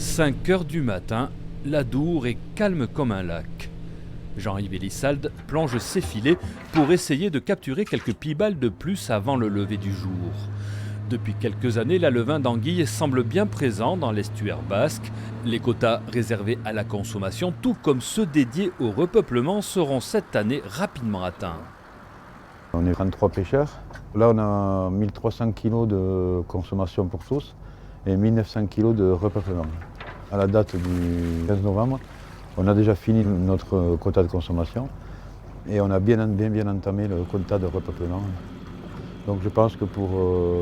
5 heures du matin, l'Adour est calme comme un lac. Jean-Yves Elissalde plonge ses filets pour essayer de capturer quelques pibales de plus avant le lever du jour. Depuis quelques années, l'alevin d'anguille semble bien présent dans l'estuaire basque. Les quotas réservés à la consommation, tout comme ceux dédiés au repeuplement, seront cette année rapidement atteints. On est 33 pêcheurs. Là, on a 1300 kg de consommation pour sauce et 1900 kg de repeuplement. À la date du 15 novembre, on a déjà fini notre quota de consommation et on a bien entamé le quota de repeuplement. Donc je pense que pour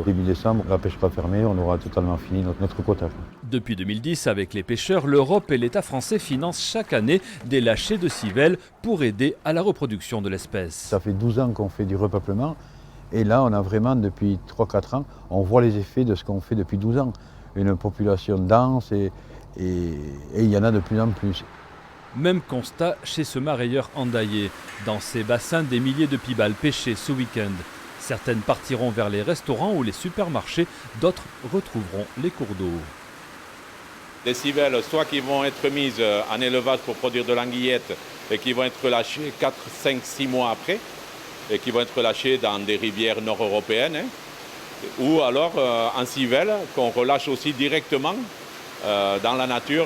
début décembre, la pêche sera fermée, on aura totalement fini notre quota. Depuis 2010, avec les pêcheurs, l'Europe et l'État français financent chaque année des lâchers de civelles pour aider à la reproduction de l'espèce. Ça fait 12 ans qu'on fait du repeuplement et là on a vraiment, depuis 3-4 ans, on voit les effets de ce qu'on fait depuis 12 ans. Une population dense et il y en a de plus en plus. Même constat chez ce marailleur endaillé. Dans ses bassins, des milliers de pibales pêchées ce week-end. Certaines partiront vers les restaurants ou les supermarchés, d'autres retrouveront les cours d'eau. Des civelles, soit qui vont être mises en élevage pour produire de l'anguillette et qui vont être relâchées 4, 5, 6 mois après et qui vont être relâchées dans des rivières nord-européennes ou alors en civelle qu'on relâche aussi directement dans la nature.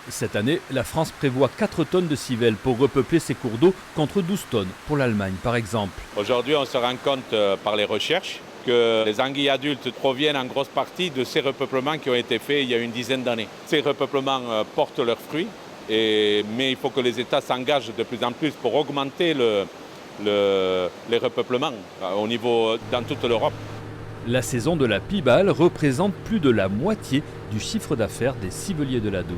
Cette année, la France prévoit 4 tonnes de civelles pour repeupler ses cours d'eau contre 12 tonnes pour l'Allemagne par exemple. Aujourd'hui, on se rend compte par les recherches que les anguilles adultes proviennent en grosse partie de ces repeuplements qui ont été faits il y a une dizaine d'années. Ces repeuplements portent leurs fruits, mais il faut que les États s'engagent de plus en plus pour augmenter les repeuplements dans toute l'Europe. La saison de la pibale représente plus de la moitié du chiffre d'affaires des civeliers de l'Adour.